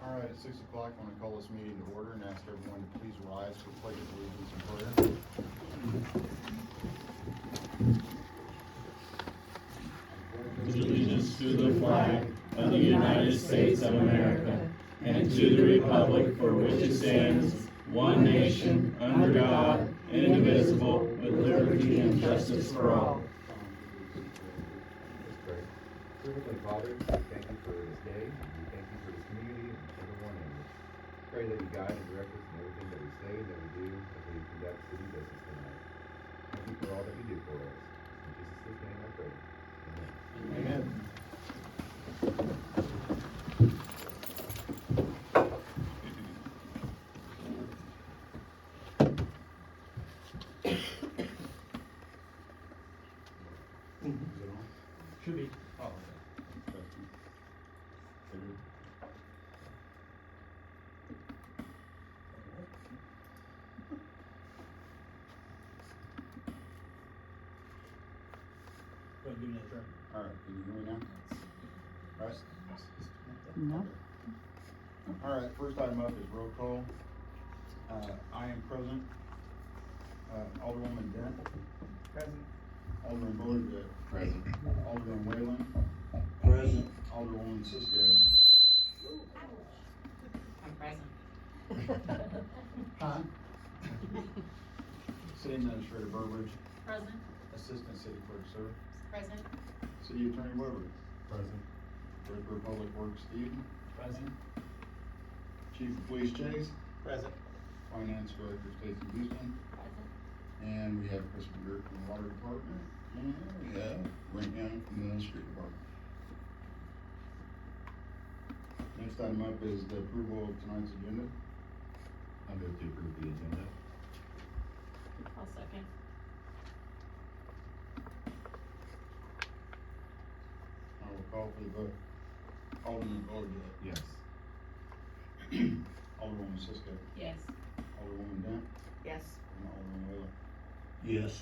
All right, at 6 o'clock, I want to call this meeting to order and ask everyone to please rise for pledge of allegiance and prayer. Allegiance to the flag of the United States of America and to the republic for which it stands, one nation, under God, indivisible, with liberty and justice for all. Let's pray. Heavenly Father, we thank you for this day, and we thank you for this community and everyone in it. Pray that you guide and direct us in everything that we say and that we do as we conduct city business tonight. Thank you for all that you do for us. In Jesus' name I pray. Amen. Amen. Should be. Oh, okay. All right, can you hear me now? All right. No. All right, first item up is roll call. I am present. Alderwoman Dent. Present. Alderman Bullard. Present. Alderman Whalen. Present. Alderwoman Cisco. I'm present. Huh? City Administrator Burbridge. Present. Assistant City Clerk, sir. Present. City Attorney Weber. Present. Director of Public Works Stephen. Present. Chief of Police Chase. Present. Finance Director Stacy Houston. Present. And we have Chris McGirt from the Water Department. And we have Brent Young from the Street Department. Next item up is the approval of tonight's agenda. I move to approve the agenda. I'll second. I will call for the vote. Alderman Bullard. Yes. Alderwoman Cisco. Yes. Alderwoman Dent. Yes. And Alderman Whalen. Yes.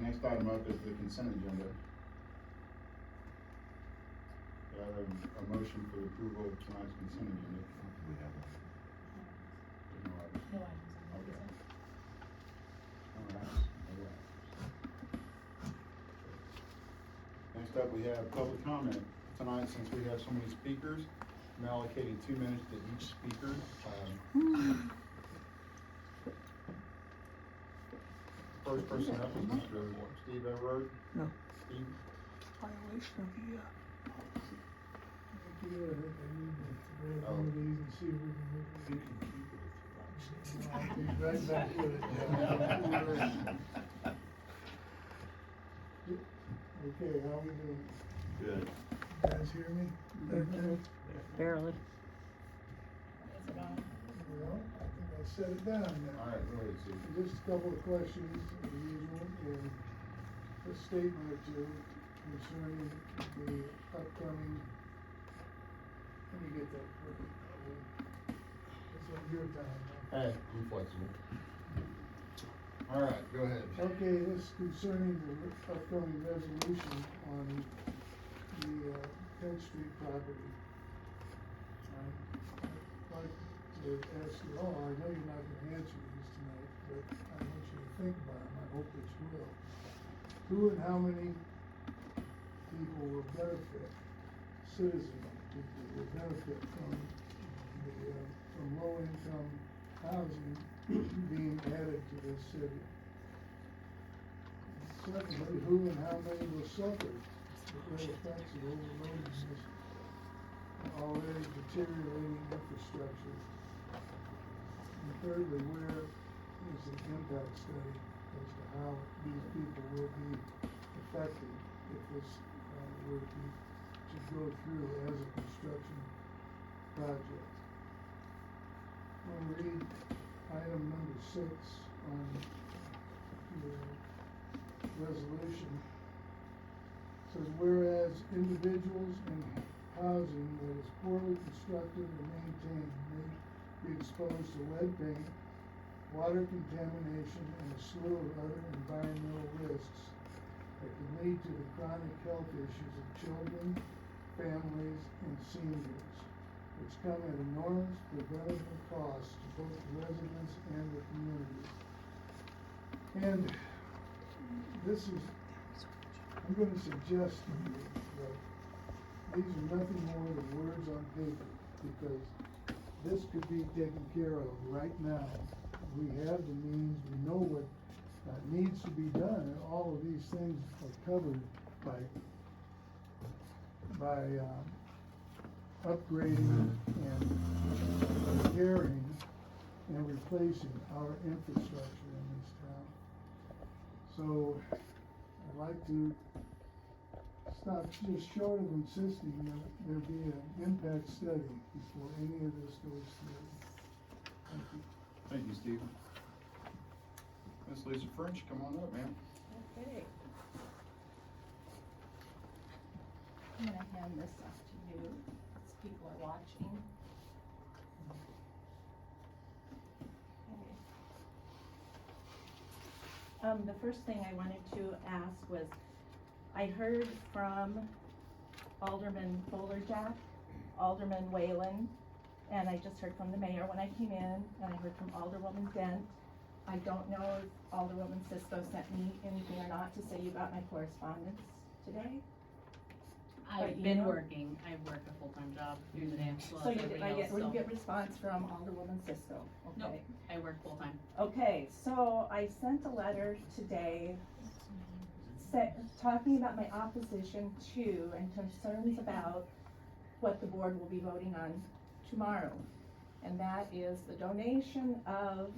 Next item up is the consent agenda. Do I have a motion for the approval of tonight's consent agenda? We have one. There's no items. No items on the Okay. consent. All right. Next up, we have public comment. Tonight, since we have so many speakers, I'm allocating 2 minutes to each speaker. First person up is Mr. Steve Everard. No. Steve? Violation of the, I need to grab one of these and see if we can move it. You can keep it. I'll be right back with it. Okay, how we doing? Good. You guys hear me? barely. Is it on? Well, I think I set it down now. All right, go ahead, Steve. Just a couple of questions, as usual, and a statement or two concerning the upcoming, let me get that for you. It's on your time now. Hey, I'm flexible. All right, go ahead. Okay, this is concerning the upcoming resolution on the, 10th Street property. I'd like to ask you all, I know you're not gonna answer these tonight, but I want you to think about them, I hope that you will. Who and how many people will benefit, citizen people will benefit from the, from low-income housing being added to this city? Secondly, who and how many will suffer the great effects of overloading this already deteriorating infrastructure? And thirdly, where is the impact study as to how these people will be affected if this were to go through as a construction project? I'm going to read item number 6 on the resolution. It says, whereas individuals in housing that is poorly constructed or maintained may be exposed to lead paint, water contamination, and a slew of other environmental risks, that can lead to the chronic health issues of children, families, and seniors, which come at enormous preventable cost to both the residents and the community. And this is, I'm gonna suggest to you that these are nothing more than words on paper, because this could be taken care of right now. We have the means, we know what needs to be done, and all of these things are covered by upgrading and repairing and replacing our infrastructure in this town. So I'd like to stop just short of insisting that there be an impact study before any of this goes through. Thank you. Thank you, Stephen. Miss Lisa French, come on up, ma'am. Okay. I'm gonna hand this off to you, as people are watching. Okay. The first thing I wanted to ask was, I heard from Alderman Bowlerjack, Alderman Whalen, and I just heard from the mayor when I came in, and I heard from Alderwoman Dent. I don't know if Alderwoman Cisco sent me anything or not to say you got my correspondence today. I've been working, I work a full-time job through the day, as well So as you did, everybody else, we so. get response from Alderwoman Cisco, No, okay? I work full-time. Okay, so I sent a letter today talking about my opposition to and concerns about what the board will be voting on tomorrow. And that is the donation of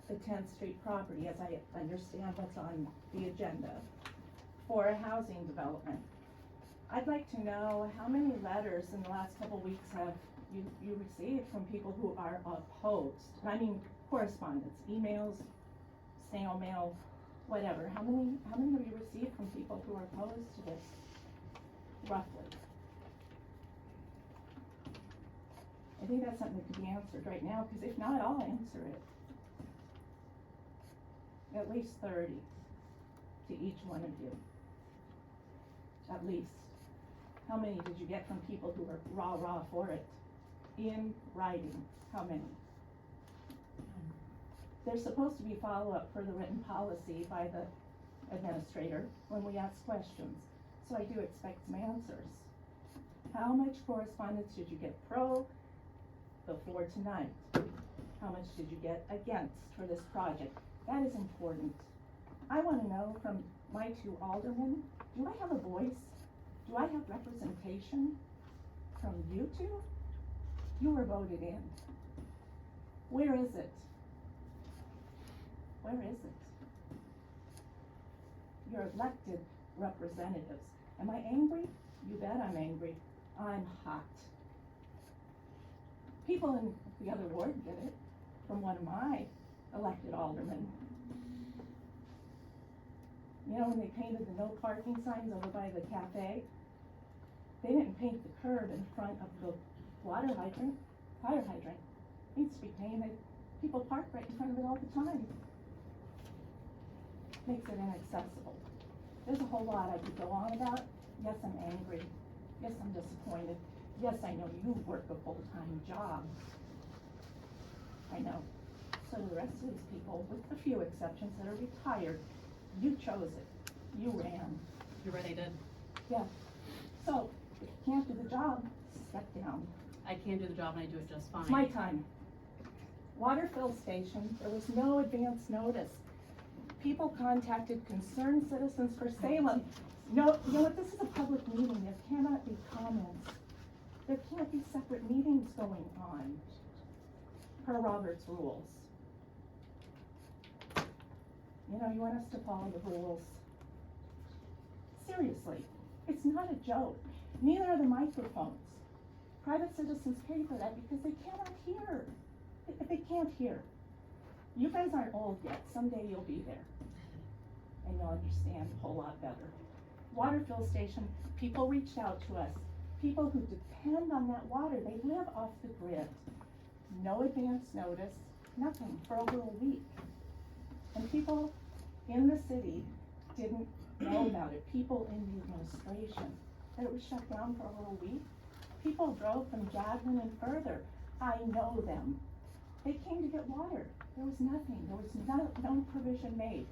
the 10th Street property, as I understand what's on the agenda, for a housing development. I'd like to know how many letters in the last couple weeks have you received from people who are opposed? And I mean correspondence, emails, snail mail, whatever. How many have you received from people who are opposed to this, roughly? I think that's something that could be answered right now, because if not, I'll answer it. At least 30 to each one of you. At least. How many did you get from people who were rah for it? In writing, how many? There's supposed to be follow-up for the written policy by the administrator when we ask questions. So I do expect some answers. How much correspondence did you get pro before tonight? How much did you get against for this project? That is important. I want to know from my two aldermen, do I have a voice? Do I have representation from you two? You were voted in. Where is it? Where is it? You're elected representatives. Am I angry? You bet I'm angry. I'm hot. People in the other ward get it from one of my elected aldermen. You know, when they painted the no parking signs over by the cafe, they didn't paint the curb in front of the water hydrant, fire hydrant. It needs to be painted. People park right in front of it all the time. Makes it inaccessible. There's a whole lot I could go on about. Yes, I'm angry. Yes, I'm disappointed. Yes, I know you work a full-time job. I know. So do the rest of these people, with a few exceptions that are retired. You chose it. You ran. You're right, I did. Yeah. So, if you can't do the job, step down. I can do the job and I do it just fine. It's my time. Water fill station, there was no advance notice. People contacted concerned citizens for Salem. No, you know what, this is a public meeting, there cannot be comments. There can't be separate meetings going on, per Robert's rules. You know, you want us to follow the rules. Seriously, it's not a joke. Neither are the microphones. Private citizens pay for that because they cannot hear. They can't hear. You guys aren't old yet. Someday you'll be there. And you'll understand a whole lot better. Water fill station, people reached out to us. People who depend on that water, they live off the grid. No advance notice, nothing for over a week. And people in the city didn't know about it, people in the administration, that it was shut down for a little week. People drove from Jadman and further. I know them. They came to get water. There was nothing. There was no provision made.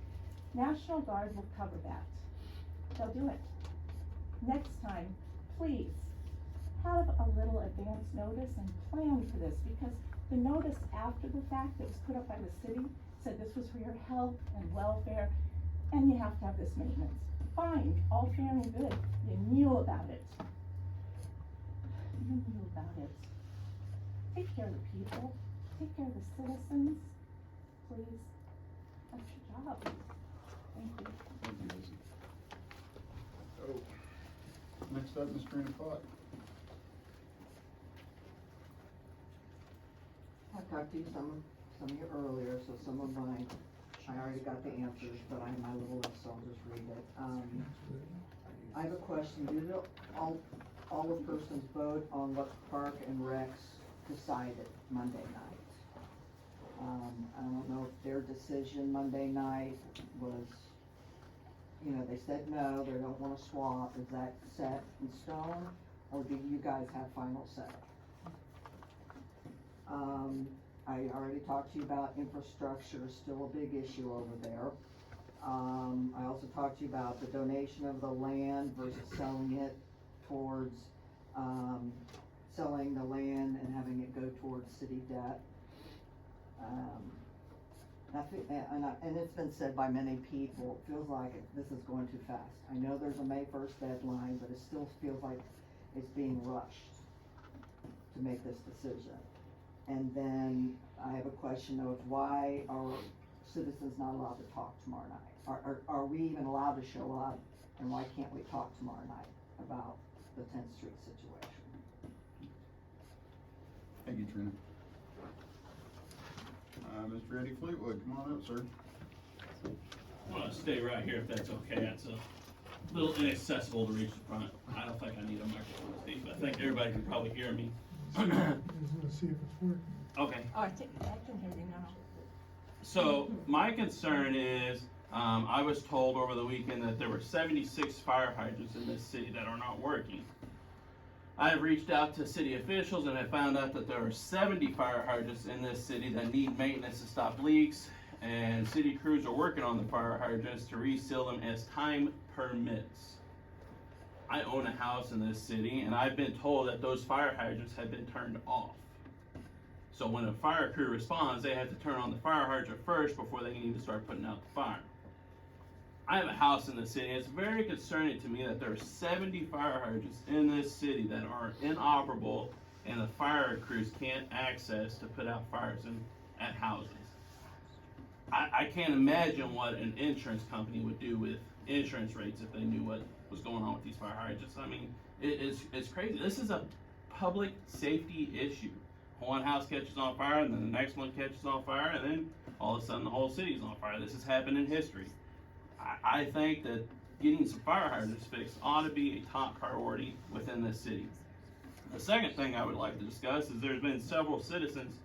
National Guard will cover that. They'll do it. Next time, please, have a little advance notice and plan for this, because the notice after the fact that was put up by the city said this was for your health and welfare, and you have to have this maintenance. Fine, all fair and good. You knew about it. You knew about it. Take care of the people. Take care of the citizens. Please. That's your job. Thank you. Thank you, Lizzie. Oh, next up, Ms. Trina Fott. I talked to you some of you earlier, so some of mine, I already got the answers, but I have my little list, so I'll just read it. I have a question. Did all the persons vote on what Park and Recs decided Monday night? I don't know if their decision Monday night was, they said no, they don't wanna swap. Is that set in stone, or do you guys have final say? I already talked to you about infrastructure, still a big issue over there. I also talked to you about the donation of the land versus selling it towards, selling the land and having it go towards city debt. And it's been said by many people, it feels like this is going too fast. I know there's a May 1st deadline, but it still feels like it's being rushed to make this decision. And then I have a question of why are citizens not allowed to talk tomorrow night? Are we even allowed to show up, and why can't we talk tomorrow night about the 10th Street situation? Thank you, Trina. Mr. Eddie Fleetwood, come on up, sir. I'm gonna stay right here if that's okay. It's a little inaccessible to reach the front. I don't think I need a microphone, Steve, but I think everybody can probably hear me. Just wanna see if it's working. Okay. Oh, I can hear you now. So my concern is, I was told over the weekend that there were 76 fire hydrants in this city that are not working. I have reached out to city officials and I found out that there are 70 fire hydrants in this city that need maintenance to stop leaks, and city crews are working on the fire hydrants to reseal them as time permits. I own a house in this city and I've been told that those fire hydrants have been turned off. So when a fire crew responds, they have to turn on the fire hydrant first before they can even start putting out the fire. I have a house in the city. It's very concerning to me that there are 70 fire hydrants in this city that are inoperable and the fire crews can't access to put out fires at houses. I can't imagine what an insurance company would do with insurance rates if they knew what was going on with these fire hydrants. I mean, it's crazy. This is a public safety issue. One house catches on fire, and then the next one catches on fire, and then all of a sudden the whole city's on fire. This has happened in history. I think that getting some fire hydrants fixed ought to be a top priority within this city. The second thing I would like to discuss is there's been several citizens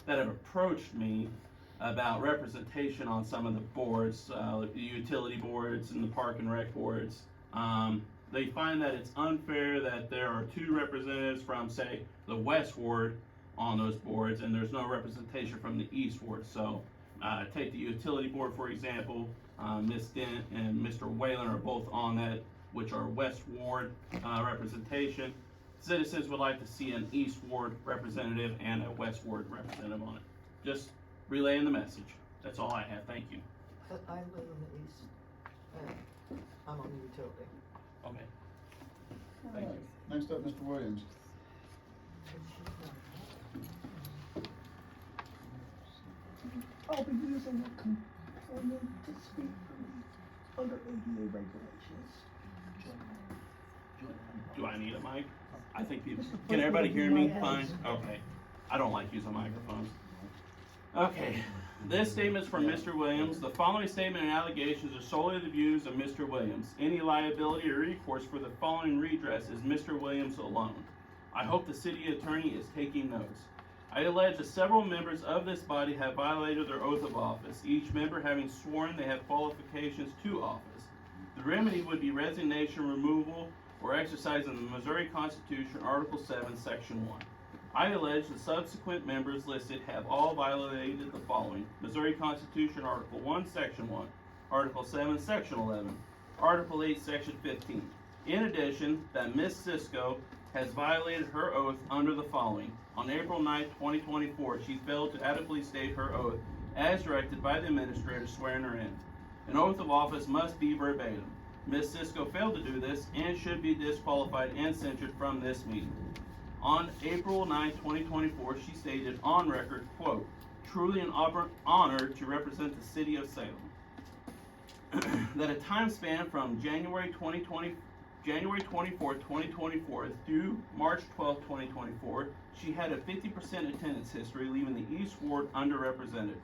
that have approached me about representation on some of the boards, the utility boards and the park and rec boards. They find that it's unfair that there are 2 representatives from, say, the West Ward on those boards, and there's no representation from the East Ward. So take the utility board, for example. Ms. Dent and Mr. Whalen are both on that, which are West Ward representation. Citizens would like to see an East Ward representative and a West Ward representative on it. Just relaying the message. That's all I have. Thank you. I live in the east, and I'm on the utility. Okay. Thank you. Next up, Mr. Williams. I'll be using a component to speak for me under ADA regulations. Do I need a mic? I think people, can everybody hear me fine? Okay. I don't like using microphones. Okay. This statement is from Mr. Williams. The following statement and allegations are solely the views of Mr. Williams. Any liability or recourse for the following redress is Mr. Williams alone. I hope the city attorney is taking notes. I allege that several members of this body have violated their oath of office, each member having sworn they have qualifications to office. The remedy would be resignation, removal, or exercise of the Missouri Constitution, Article 7, Section 1. I allege the subsequent members listed have all violated the following: Missouri Constitution, Article 1, Section 1, Article 7, Section 11, Article 8, Section 15. In addition, that Ms. Cisco has violated her oath under the following. On April 9, 2024, she failed to adequately state her oath as directed by the administrator swearing her in. An oath of office must be verbatim. Ms. Cisco failed to do this and should be disqualified and censured from this meeting. On April 9, 2024, she stated on record, quote, "Truly an honor to represent the city of Salem." That a time span from January 24, 2024 through March 12, 2024, she had a 50% attendance history, leaving the East Ward underrepresented.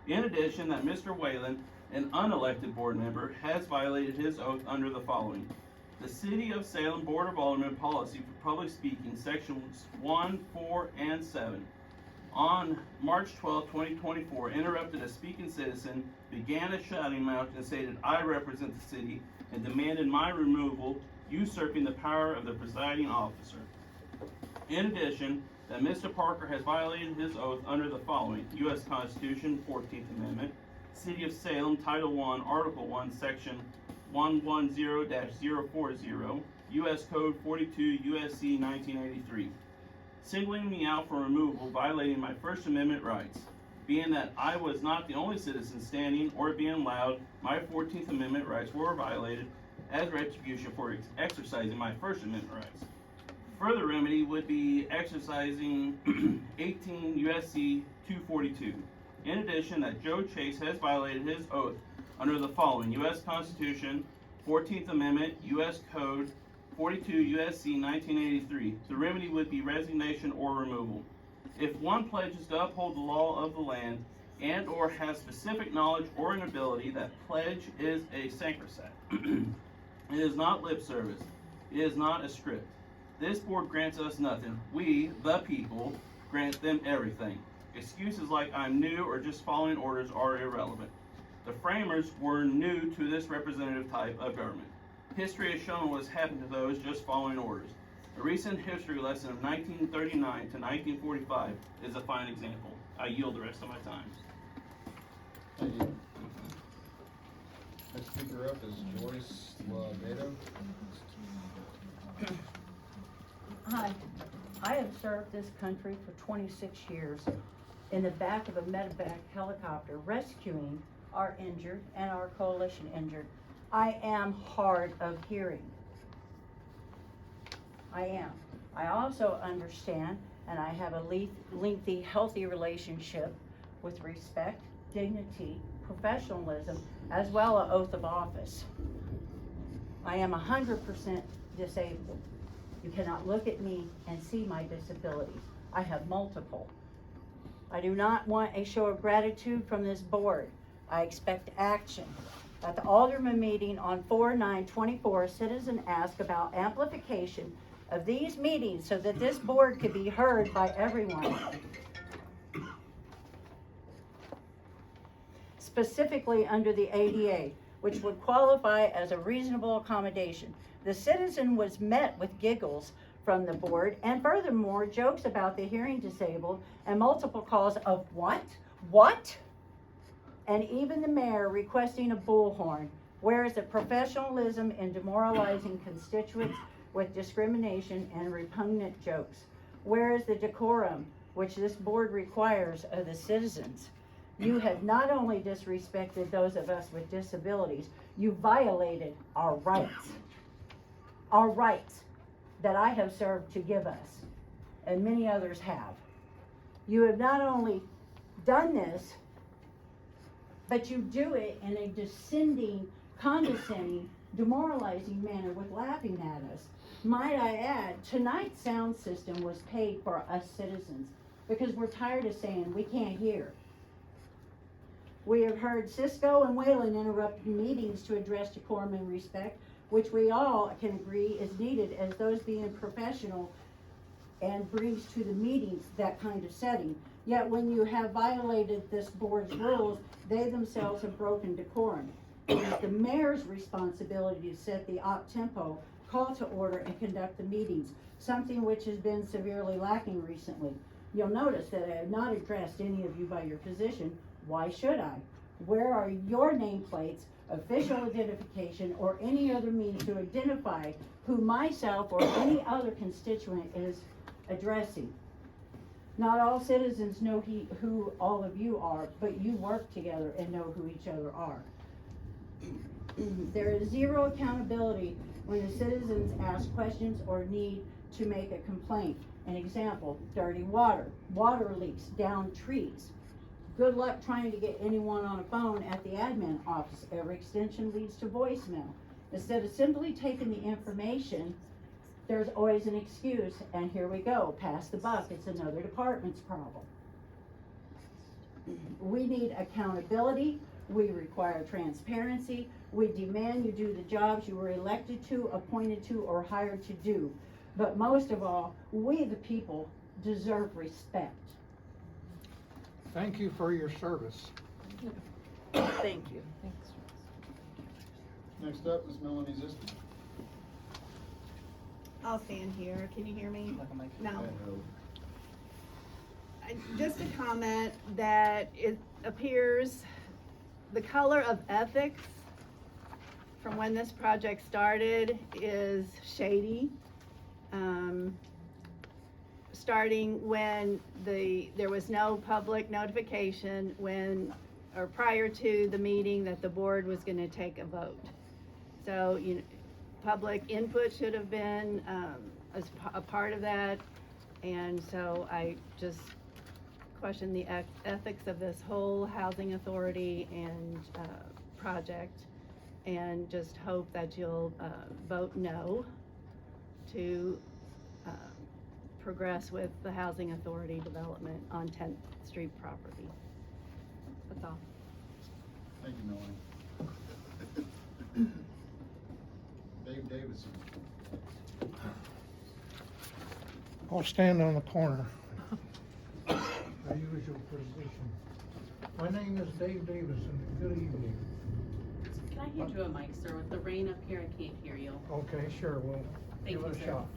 In addition, that Mr. Whalen, an unelected board member, has violated his oath under the following. The City of Salem Board of Aldermen Policy for Public Speaking, Sections 1, 4, and 7. On March 12, 2024, interrupted a speaking citizen, began a shouting match, and stated, "I represent the city," and demanded my removal, usurping the power of the presiding officer. In addition, that Mr. Parker has violated his oath under the following: U.S. Constitution, 14th Amendment, City of Salem, Title I, Article 1, Section 110-040, U.S. Code 42 U.S.C. 1983. Singling me out for removal, violating my First Amendment rights. Being that I was not the only citizen standing or being loud, my 14th Amendment rights were violated as retribution for exercising my First Amendment rights. Further remedy would be exercising 18 U.S.C. 242. In addition, that Joe Chase has violated his oath under the following: U.S. Constitution, 14th Amendment, U.S. Code 42 U.S.C. 1983. The remedy would be resignation or removal. If one pledges to uphold the law of the land and or has specific knowledge or an ability, that pledge is a sacrosanct. It is not lip service. It is not a script. This board grants us nothing. We, the people, grant them everything. Excuses like "I'm new" or "just following orders" are irrelevant. The framers were new to this representative type of government. History has shown what has happened to those just following orders. A recent history lesson of 1939 to 1945 is a fine example. I yield the rest of my time. Thank you. Next speaker up is Joyce Beto. Hi, I have served this country for 26 years in the back of a medevac helicopter rescuing our injured and our coalition injured. I am hard of hearing. I am. I also understand, and I have a lengthy, healthy relationship with respect, dignity, professionalism, as well as oath of office. I am 100% disabled. You cannot look at me and see my disabilities. I have multiple. I do not want a show of gratitude from this board. I expect action. At the Alderman meeting on 4/9/24, a citizen asked about amplification of these meetings so that this board could be heard by everyone. Specifically under the ADA, which would qualify as a reasonable accommodation. The citizen was met with giggles from the board, and furthermore, jokes about the hearing disabled and multiple calls of what? And even the mayor requesting a bullhorn. Where is the professionalism in demoralizing constituents with discrimination and repugnant jokes? Where is the decorum which this board requires of the citizens? You have not only disrespected those of us with disabilities, you violated our rights that I have served to give us, and many others have. You have not only done this, but you do it in a descending, condescending, demoralizing manner with laughing at us. Might I add, tonight's sound system was paid for us citizens because we're tired of saying we can't hear. We have heard Cisco and Whalen interrupt meetings to address decorum and respect, which we all can agree is needed as those being professional and brings to the meetings that kind of setting. Yet when you have violated this board's rules, they themselves have broken decorum. It is the mayor's responsibility to set the op-tempo, call to order, and conduct the meetings, something which has been severely lacking recently. You'll notice that I have not addressed any of you by your position. Why should I? Where are your nameplates, official identification, or any other means to identify who myself or any other constituent is addressing? Not all citizens know who all of you are, but you work together and know who each other are. There is zero accountability when the citizens ask questions or need to make a complaint. An example, dirty water, water leaks, down trees. Good luck trying to get anyone on a phone at the admin office. Every extension leads to voicemail. Instead of simply taking the information, there's always an excuse, and here we go, pass the buck, it's another department's problem. We need accountability, we require transparency, we demand you do the jobs you were elected to, appointed to, or hired to do. But most of all, we the people deserve respect. Thank you for your service. Thank you. Next up is Melanie Ziskin. I'll stand here. Can you hear me? No. Just a comment that it appears the color of ethics from when this project started is shady. Starting when there was no public notification or prior to the meeting that the board was gonna take a vote. So, public input should have been, as a part of that. And so I just question the ethics of this whole housing authority and, project, and just hope that you'll, vote no to, progress with the housing authority development on 10th Street property. That's all. Thank you, Melanie. Dave Davidson. I'll stand on the corner. My usual position. My name is Dave Davison. Good evening. Can I hand you a mic, sir? With the rain up here, I can't hear you. Okay, sure, we'll Thank give it you, a sir. shot.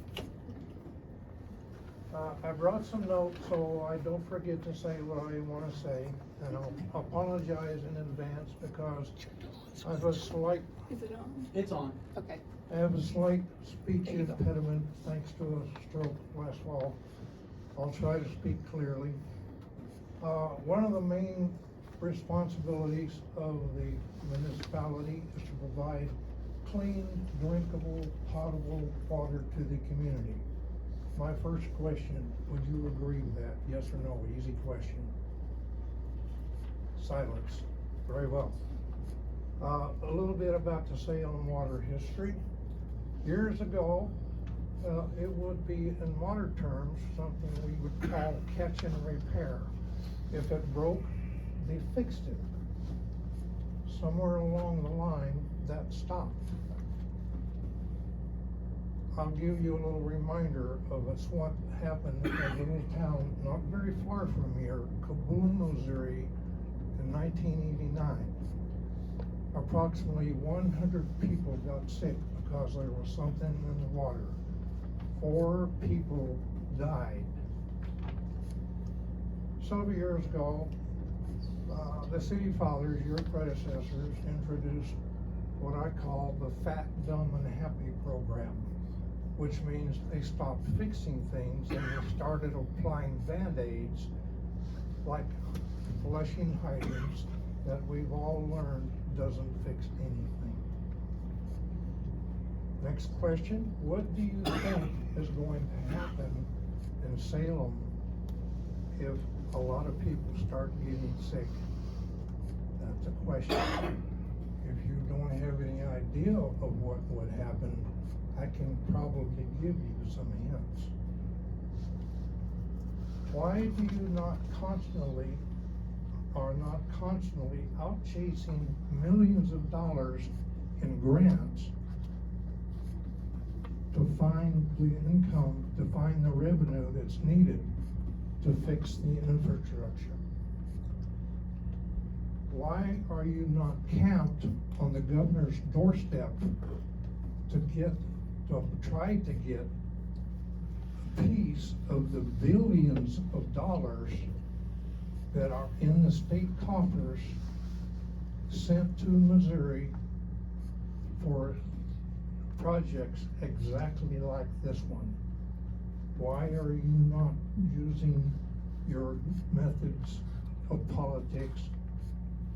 I brought some notes so I don't forget to say what I want to say, and I'll apologize in advance because I have a slight, Is it on? It's on. Okay. I have a slight speech impediment thanks to a stroke last fall. I'll try to speak clearly. One of the main responsibilities of the municipality is to provide clean, drinkable, potable water to the community. My first question, would you agree with that? Yes or no? Easy question. Silence. Very well. A little bit about the Salem water history. Years ago, it would be, in water terms, something we would call catch and repair. If it broke, they fixed it. Somewhere along the line, that stopped. I'll give you a little reminder of what happened in a little town not very far from here, Kaboom, Missouri, in 1989. Approximately 100 people got sick because there was something in the water. 4 people died. Several years ago, the city fathers, your predecessors, introduced what I call the Fat, Dumb, and Happy program, which means they stopped fixing things and they started applying Band-Aids like flushing hydrants that we've all learned doesn't fix anything. Next question, what do you think is going to happen in Salem if a lot of people start getting sick? That's a question. If you don't have any idea of what would happen, I can probably give you some hints. Why do you not constantly out chasing millions of dollars in grants to find the income, to find the revenue that's needed to fix the infrastructure? why are you not camped on the governor's doorstep to try to get a piece of the billions of dollars that are in the state coffers sent to Missouri for projects exactly like this one? Why are you not using your methods of politics,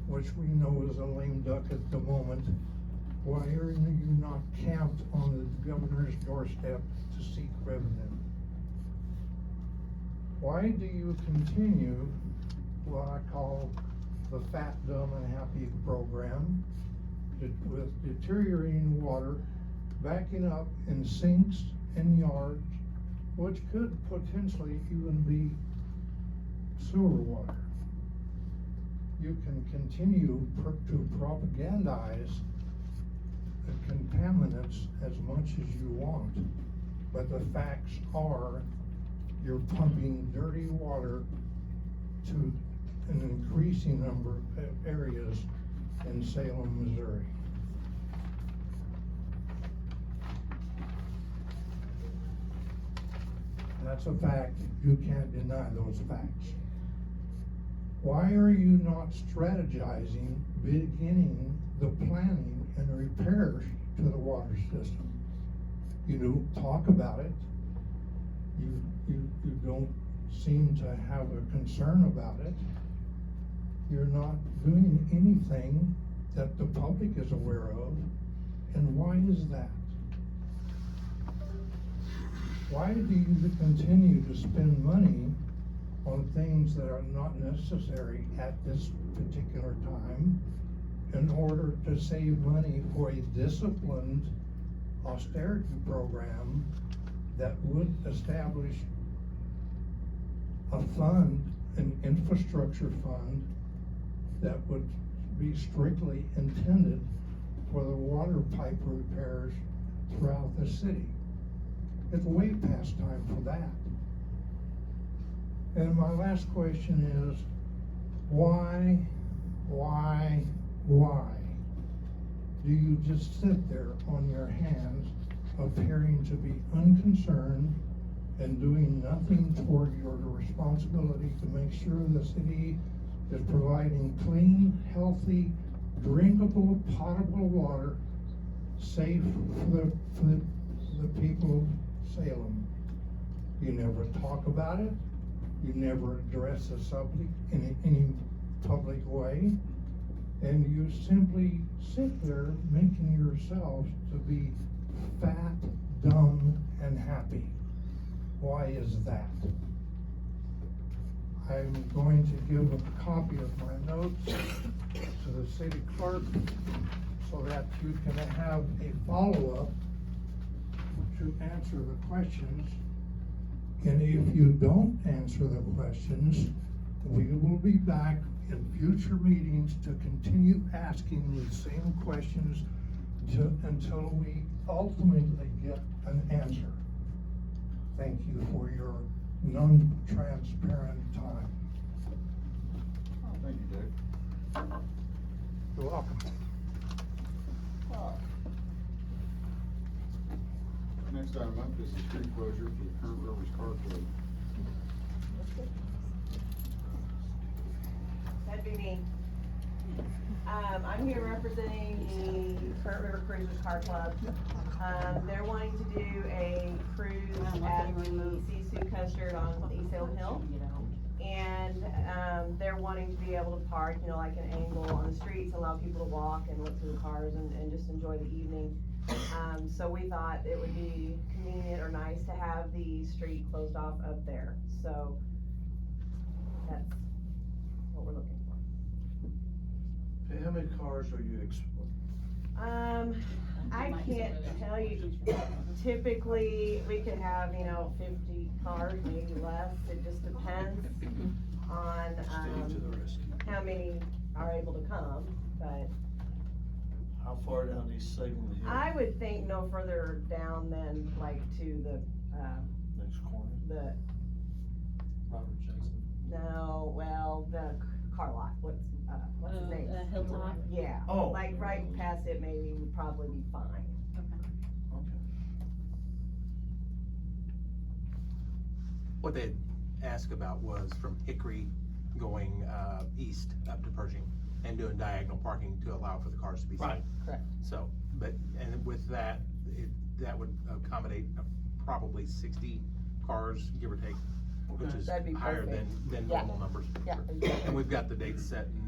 which we know is a lame duck at the moment? Why are you not camped on the governor's doorstep to seek revenue? Why do you continue what I call the fat, dumb, and happy program with deteriorating water, backing up in sinks and yards, which could potentially even be sewer water? You can continue to propagandize the contaminants as much as you want, but the facts are you're pumping dirty water to an increasing number of areas in Salem, Missouri. That's a fact. You can't deny those facts. Why are you not strategizing, beginning the planning and repairs to the water system? You don't talk about it. You don't seem to have a concern about it. You're not doing anything that the public is aware of. And why is that? Why do you continue to spend money on things that are not necessary at this particular time in order to save money for a disciplined austerity program that would establish a fund, an infrastructure fund, that would be strictly intended for the water pipe repairs throughout the city? It's way past time for that. And my last question is, why do you just sit there on your hands, appearing to be unconcerned and doing nothing toward your responsibility to make sure the city is providing clean, healthy, drinkable, potable water, safe for the people of Salem? You never talk about it. You never address the subject in any public way. And you simply sit there making yourselves to be fat, dumb, and happy. Why is that? I'm going to give a copy of my notes to the city clerk so that you can have a follow-up to answer the questions. And if you don't answer the questions, we will be back in future meetings to continue asking the same questions until we ultimately get an answer. Thank you for your non-transparent time. Thank you, Dave. You're welcome. Next item up is the street closure for the current Rivers Car Club. That'd be me. I'm here representing the Current River Cruisers Car Club. They're wanting to do a cruise at the Sisu Custard on East Salem Hill. And they're wanting to be able to park, like an angle on the streets, allow people to walk and look through the cars and just enjoy the evening. So we thought it would be convenient or nice to have the street closed off up there. So that's what we're looking for. Hey, how many cars are you exploring? I can't tell you. Typically, we could have, 50 cars, maybe less. It just depends on, Steve to the rescue. how many are able to come, but How far down East Salem Hill? I would think no further down than like to the, Next corner, the, Robert Jackson. no, well, the car lot, what's his name? Hilltop. Yeah, Oh. like right past it maybe would probably be fine. Okay. What they asked about was from Hickory going, east up to Pershing and doing diagonal parking to allow for the cars to be seen. Right. Correct. So, but, and with that, that would accommodate probably 60 cars, give or take, which is That'd be higher perfect. than Yeah. normal numbers. Yeah. And we've got the dates set and,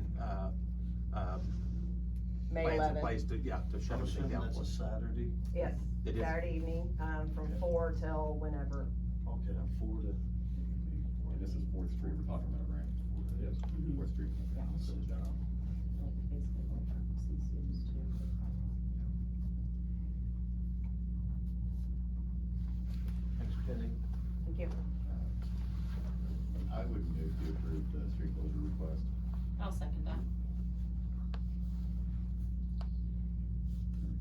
May plans in 11th. place to, yeah, to shut I'm everything assuming down. that's a Saturday. Yes, It is. Saturday evening, from 4 till whenever. Okay, 4 to. And this is Fourth Street we're talking about, right? Yes, Fourth Street. Thanks, Penny. Thank you. I would move to approve the street closure request. I'll second that.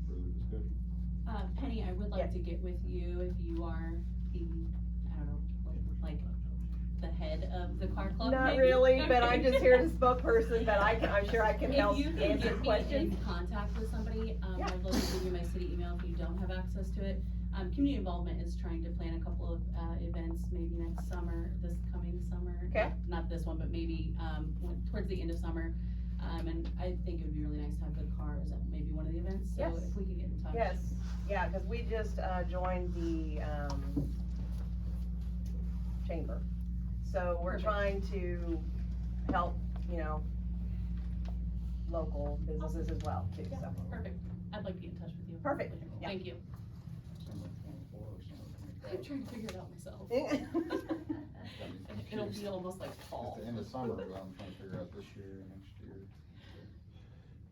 Further discussion? Penny, I would like Yes. to get with you if you are the, I don't know, like, the head of the car club. Not maybe? really, but I'm Okay. just here as spokesperson, but I'm sure I can help If you can answer get me questions. in contact with somebody, Yeah. I'd love to give you my city email if you don't have access to it. Community involvement is trying to plan a couple of, events, maybe next summer, this coming summer. Okay. Not this one, but maybe, towards the end of summer. And I think it would be really nice to have the cars at maybe one of the events, so Yes. if we could get in touch. Yes, yeah, cause we just, joined the, chamber. So we're Perfect. trying to help, local businesses as well too, Yeah, so. perfect. I'd like to get in touch with you. Perfect, yeah. Thank you. December 24 or I'm something. trying to figure it out myself. I'm It'll curious. be almost like fall. It's the end of summer, but I'm trying to figure out this year and next year.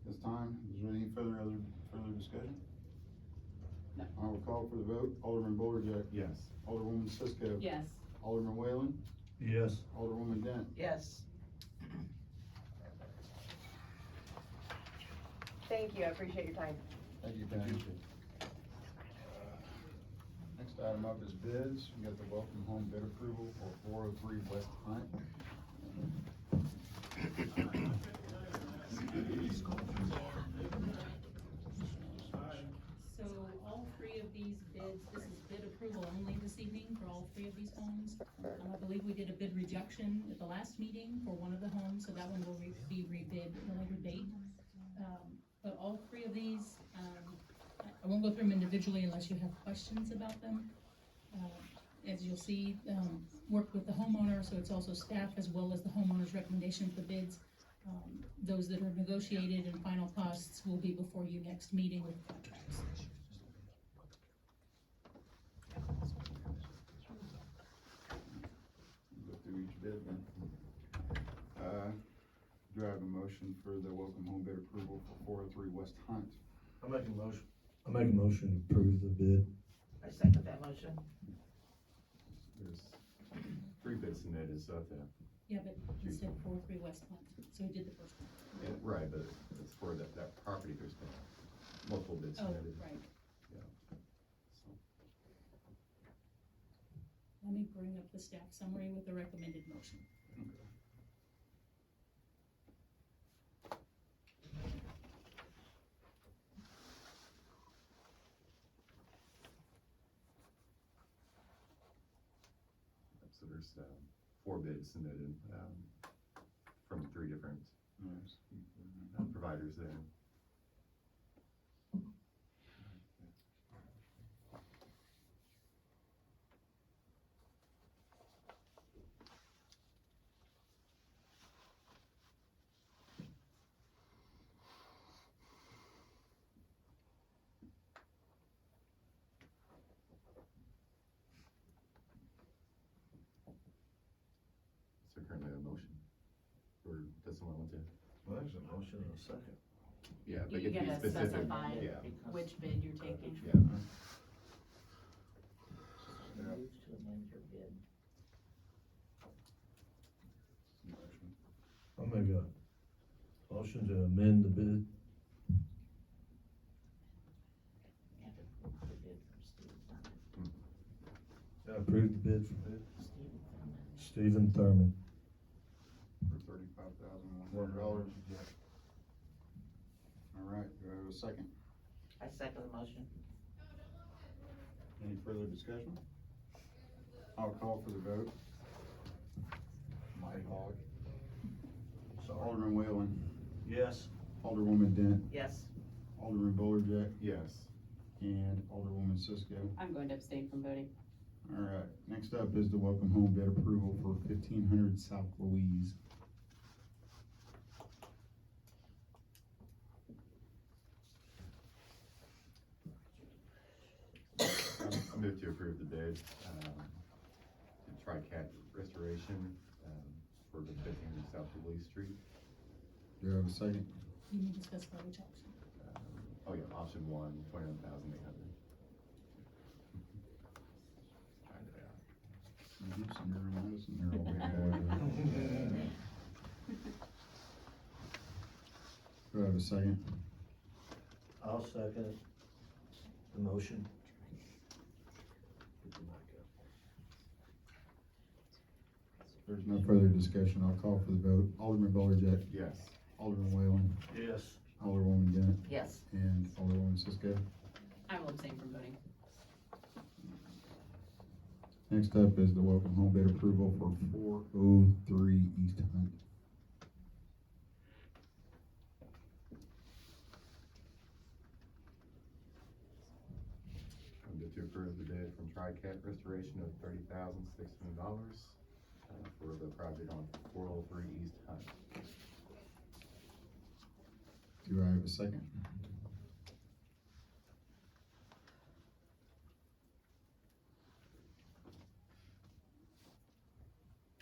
This time, is there any further discussion? No. I will call for the vote. Alderman Bolerjack. Yes. Alderwoman Cisco. Yes. Alderman Whalen. Yes. Alderwoman Dent. Yes. Thank you, I appreciate your time. Thank you, Penny. Next item up is bids. We got the welcome home bid approval for 403 West Hunt. So all three of these bids, this is bid approval only this evening for all three of these homes. I believe we did a bid rejection at the last meeting for one of the homes, so that one will be rebid at a later date. But all three of these, I won't go through them individually unless you have questions about them. As you'll see, worked with the homeowner, so it's also staff as well as the homeowner's recommendation for bids. Those that are negotiated and final costs will be before you next meeting with contracts. Go through each bid then. Do I have a motion for the welcome home bid approval for 403 West Hunt? I make a motion to approve the bid. I second that motion. There's 3 bids submitted, so that's Yeah, but he said 403 West Hunt, so he did the first one. right, but it's for that property, there's been multiple bids Oh, submitted. right. Yeah. So, Let me bring up the staff summary with the recommended motion. so there's 4 bids submitted, from 3 different providers there. So currently a motion, or does someone want to? Well, there's a motion and a second. Yeah, but You get to be gotta specific. specify Yeah. which bid you're taking. Yeah. I'll make a motion to amend the bid. I approve the bid from Stephen Thurman. For $35,100. a second? I second the motion. Any further discussion? I'll call for the vote. My hog. Alderman Whalen, Yes. Alderwoman Dent, Yes. Alderman Bolerjack, Yes. and Alderwoman Cisco. I'm going to abstain from voting. All right, next up is the welcome home bid approval for 1500 South Louise. I move to approve the bid, to TriCat Restoration, for the 1500 South Louise Street. Do I have a second? You need to specify which option. Oh yeah, option one, 21,800. You get some neuromedicine there, Alderman Boyd. Do I have a second? I'll second the motion. There's no further discussion. I'll call for the vote. Alderman Bolerjack, Yes. Alderman Whalen, Yes. Alderwoman Dent, Yes. and Alderwoman Cisco. I will abstain from voting. Next up is the welcome home bid approval for 403 East Hunt. I move to approve the bid from TriCat Restoration of $30,600, for the project on 403 East Hunt. Do I have a second?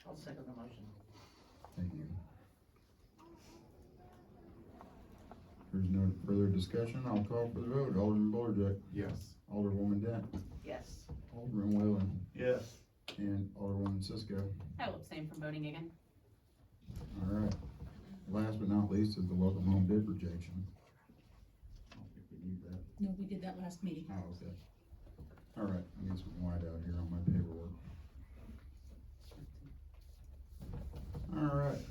I'll second the motion. Thank you. There's no further discussion. I'll call for the vote. Alderman Bolerjack, Yes. Alderwoman Dent, Yes. Alderman Whalen, Yes. and Alderwoman Cisco. I will abstain from voting again. All right. Last but not least is the welcome home bid rejection. I don't think we need that. No, we did that last meeting. Oh, okay. All right, I get some white out here on my paperwork. All right.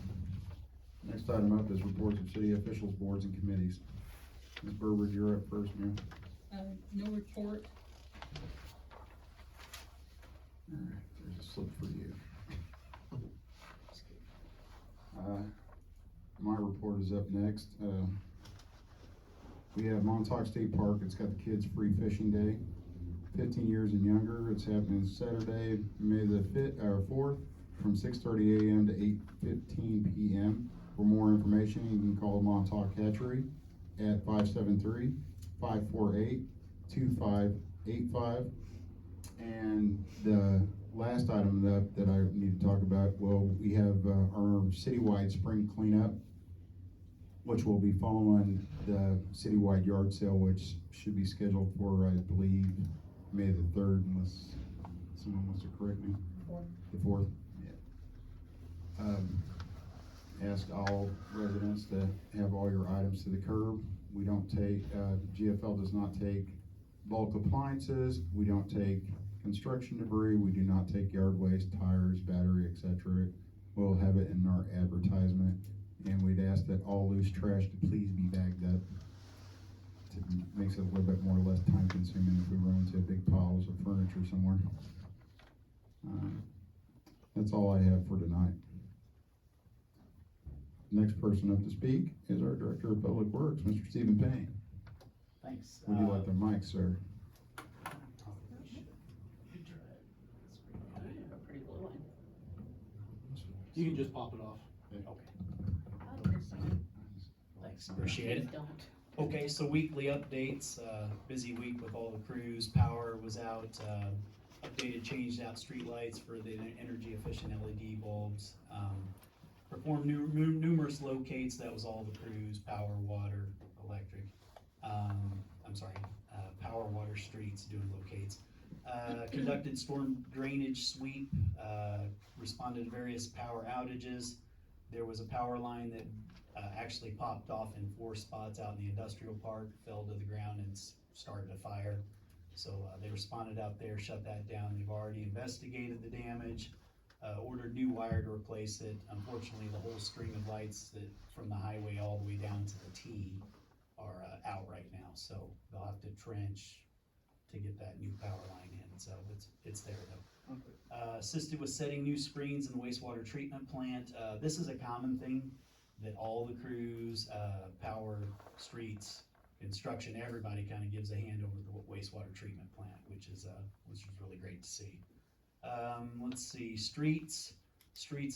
Next item up is reports of city officials, boards, and committees. Ms. Burbridge, you're up first, ma'am. No report. All right, there's a slip for you. My report is up next. We have Montauk State Park. It's got the kids' free fishing day, 15 years and younger. It's happening Saturday, May the 4th, from 6:30 a.m. to 8:15 p.m. For more information, you can call Montauk Hatchery at 573-548-2585. And the last item that I need to talk about, well, we have our citywide spring cleanup, which will be following the citywide yard sale, which should be scheduled for, I believe, May the 3rd, unless someone wants to correct me. The 4th, yeah. Ask all residents to have all your items to the curb. We don't take, GFL does not take bulk appliances. We don't take construction debris. We do not take yard waste, tires, battery, etc. We'll have it in our advertisement, and we'd ask that all loose trash to please be bagged up. It makes it a little bit more or less time consuming if we run into big piles of furniture somewhere. That's all I have for tonight. Next person up to speak is our Director of Public Works, Mr. Stephen Payne. Thanks. Would you like the mic, sir? A pretty blue one. You can just pop it off. Okay. Thanks, appreciate it. Please don't. Okay, so weekly updates, busy week with all the crews, power was out, updated, changed out street lights for the energy efficient LED bulbs. Performed numerous locates, that was all the crews, power, water, electric. Power, water, streets, doing locates. Conducted storm drainage sweep, responded to various power outages. There was a power line that actually popped off in 4 spots out in the industrial park, fell to the ground and started a fire. So they responded out there, shut that down. They've already investigated the damage, ordered new wire to replace it. Unfortunately, the whole string of lights that from the highway all the way down to the T are out right now, so they'll have to trench to get that new power line in, so it's there though. Assisted with setting new screens in the wastewater treatment plant. This is a common thing that all the crews, power, streets, construction, everybody kind of gives a hand over the wastewater treatment plant, which is really great to see. Let's see, streets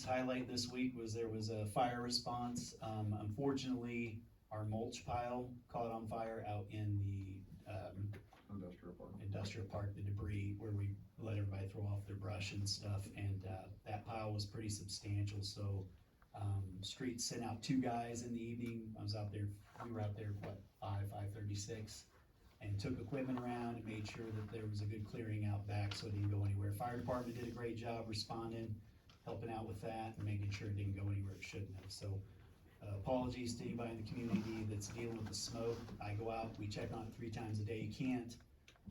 highlight this week was there was a fire response. Unfortunately, our mulch pile caught on fire out in the, industrial park, the debris where we let everybody throw off their brush and stuff, and that pile was pretty substantial, so streets sent out 2 guys in the evening. We were out there, 5:36, and took equipment around and made sure that there was a good clearing out back so it didn't go anywhere. Fire department did a great job responding, helping out with that, and making sure it didn't go anywhere it shouldn't have. So apologies to anybody in the community that's dealing with the smoke. I go out, we check on it 3 times a day.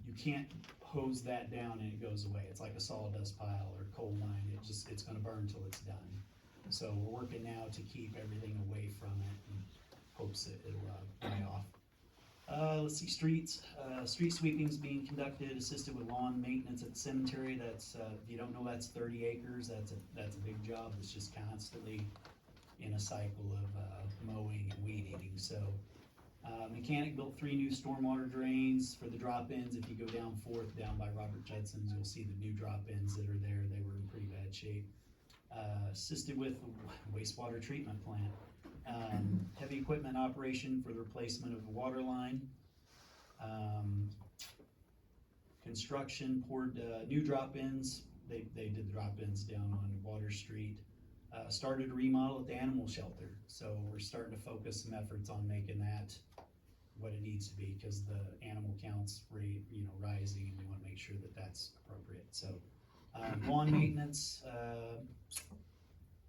You can't hose that down and it goes away. It's like a sawdust pile or coal mine. It's gonna burn till it's done. So we're working now to keep everything away from it and hopes that it'll die off. Let's see, streets. Street sweeping's being conducted, assisted with lawn maintenance at the cemetery. That's, if you don't know, that's 30 acres. That's a big job. It's just constantly in a cycle of mowing and weed eating. So mechanic built 3 new stormwater drains for the drop-ins. If you go down 4th, down by Robert Judson's, you'll see the new drop-ins that are there. They were in pretty bad shape. Assisted with the wastewater treatment plant. Heavy equipment operation for the replacement of the water line. Construction poured new drop-ins. They did the drop-ins down on Water Street. Started a remodel at the animal shelter. So we're starting to focus some efforts on making that what it needs to be, because the animal counts rising, and we want to make sure that that's appropriate. So lawn maintenance.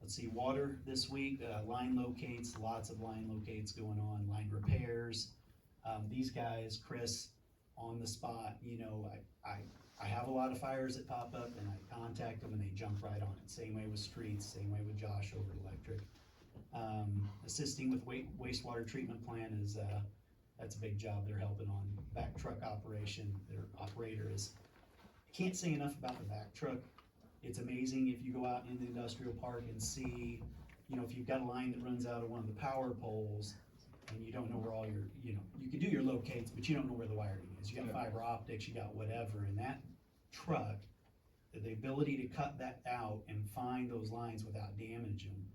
Let's see, water this week, line locates, lots of line locates going on, line repairs. These guys, Chris, on the spot, I have a lot of fires that pop up and I contact them and they jump right on it. Same way with streets, same way with Josh over at Electric. Assisting with wastewater treatment plant is, that's a big job they're helping on. Back truck operation, their operator is, I can't say enough about the back truck. It's amazing if you go out in the industrial park and see, if you've got a line that runs out of one of the power poles and you don't know where all your, you can do your locates, but you don't know where the wiring is. You got fiber optics, you got whatever, and that truck, the ability to cut that out and find those lines without damaging them,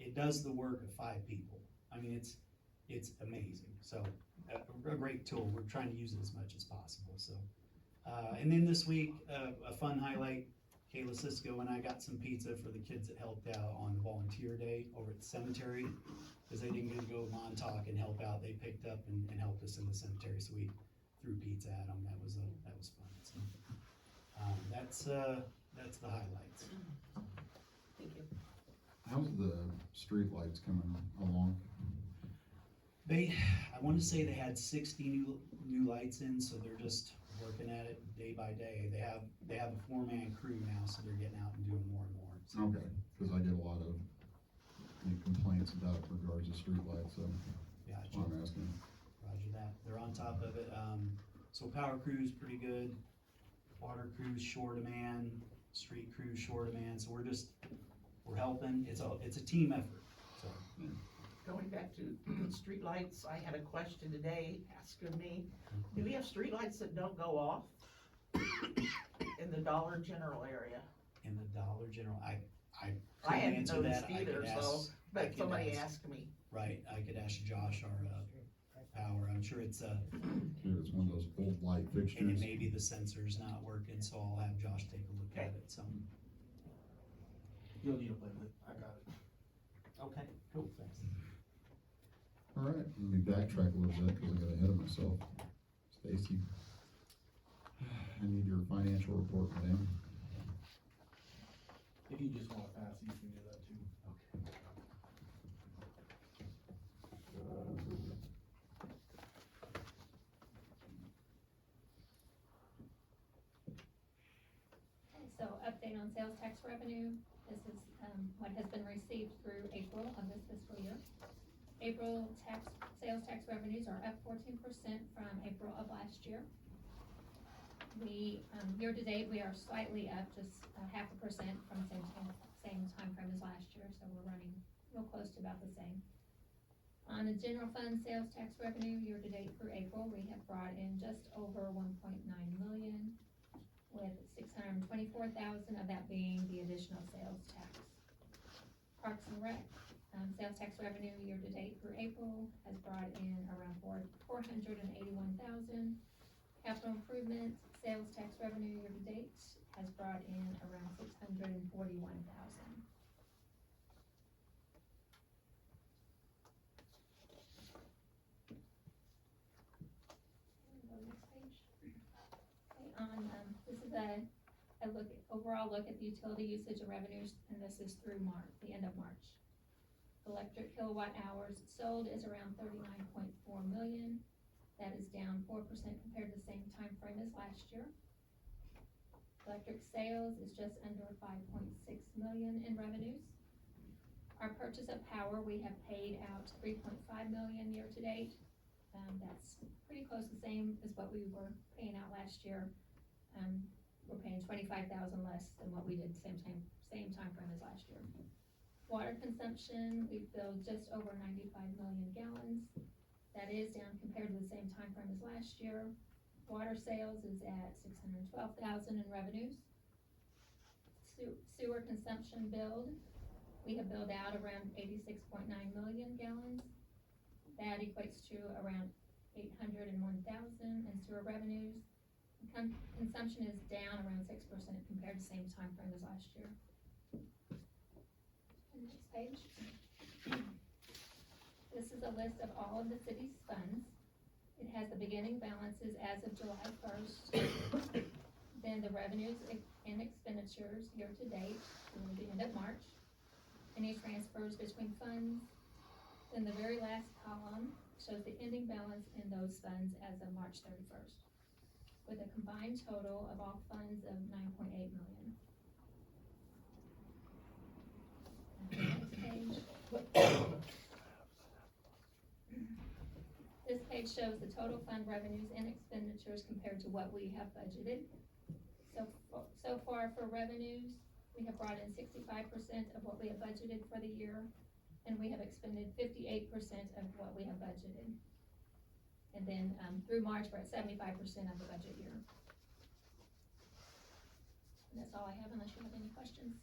it does the work of 5 people. I mean, it's amazing. So a great tool. We're trying to use it as much as possible. So, and then this week, a fun highlight, Kayla Cisco and I got some pizza for the kids that helped out on the volunteer day over at the cemetery, because they didn't get to go to Montauk and help out. They picked up and helped us in the cemetery, so we threw pizza at them. That was fun. So, that's the highlights. Thank you. How's the street lights coming along? I want to say they had 60 new lights in, so they're just working at it day by day. They have a 4-man crew now, so they're getting out and doing more and more. So. Okay, because I get a lot of complaints about regards to street lights, so that's why I'm asking. Roger that. They're on top of it. So power crew's pretty good. Water crew's short a man. Street crew's short a man. So we're helping. It's a team effort. So. Going back to streetlights, I had a question today asking me, do we have streetlights that don't go off in the Dollar General area? In the Dollar General, I I hadn't answer noticed that. either, but somebody asked me. Right, I could ask Josh, our power. I'm sure it's It's one of those old light fixtures. and it may be the sensor's not working, so I'll have Josh take a look at it. So. You'll need a limit. I got it. Okay, cool, thanks. All right, let me backtrack a little bit because I got ahead of myself. Stacy, I need your financial report, madam. If you just want to pass, you can do that too. Okay. So update on sales tax revenue. This is what has been received through April of this fiscal year. April sales tax revenues are up 14% from April of last year. We, year-to-date, we are slightly up, just 0.5% from same time frame as last year, so we're running real close to about the same. On the general fund sales tax revenue, year-to-date through April, we have brought in just over 1.9 million, with 624,000 of that being the additional sales tax. Parks and Rec, sales tax revenue year-to-date through April has brought in around 481,000. Capital improvement, sales tax revenue year-to-date has brought in around 641,000. This is a overall look at the utility usage and revenues, and this is through March, the end of March. Electric kilowatt hours sold is around 39.4 million. That is down 4% compared to the same time frame as last year. Electric sales is just under 5.6 million in revenues. Our purchase of power, we have paid out 3.5 million year to date. That's pretty close to the same as what we were paying out last year. We're paying 25,000 less than what we did same time frame as last year. Water consumption, we've filled just over 95 million gallons. That is down compared to the same time frame as last year. Water sales is at 612,000 in revenues. Sewer consumption billed, we have billed out around 86.9 million gallons. That equates to around 801,000 in sewer revenues. Consumption is down around 6% compared to the same time frame as last year. Next page. This is a list of all of the city's funds. It has the beginning balances as of July 1st, then the revenues and expenditures year to date through the end of March, any transfers between funds. Then the very last column shows the ending balance in those funds as of March 31st, with a combined total of all funds of 9.8 million. Next page. This page shows the total fund revenues and expenditures compared to what we have budgeted. So far for revenues, we have brought in 65% of what we have budgeted for the year, and we have expended 58% of what we have budgeted. And then through March, we're at 75% of the budget year. And that's all I have, unless you have any questions.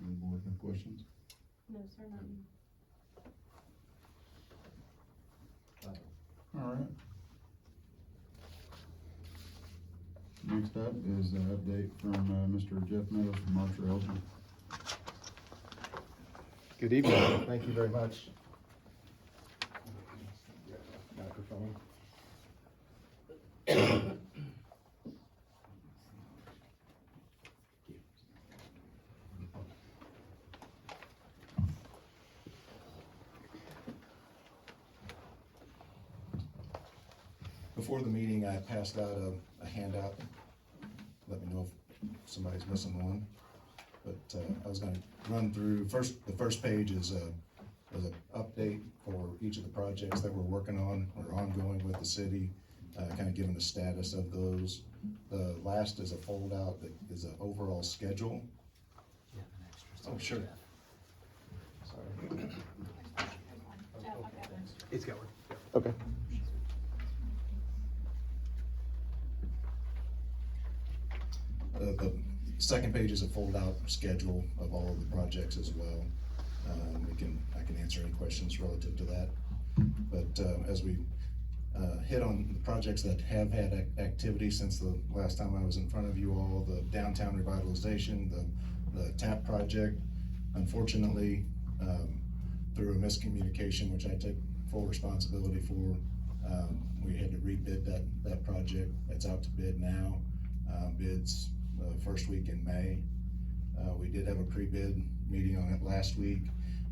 Any board have questions? No, sir, none. All right. Next up is an update from Mr. Jeff Meadows from Archer Elgin. Good evening. Thank you very much. Microphone. Before the meeting, I passed out a handout. Let me know if somebody's missing one. But I was going to run through the first page is an update for each of the projects that we're working on or ongoing with the city, kind of giving the status of those. The last is a fold out that is an overall schedule. You have an extra. Oh, sure. Sorry. It's got one. Okay. The second page is a fold-out schedule of all of the projects as well. I can answer any questions relative to that. But as we hit on the projects that have had activity since the last time I was in front of you all, the downtown revitalization, the TAP project, unfortunately, through a miscommunication, which I take full responsibility for, we had to rebid that project. It's out to bid now. Bids first week in May. We did have a pre-bid meeting on it last week